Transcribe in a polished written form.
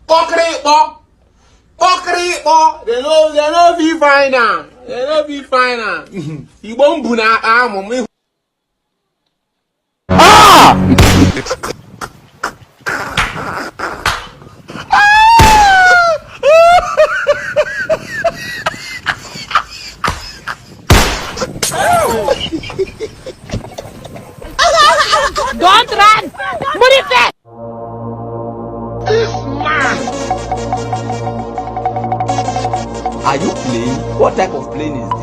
Kpokirikpo. They no be fine now. They no be fine now. You won't be na arm. Don't run! Murife! This man. Are you playing? What type of plane is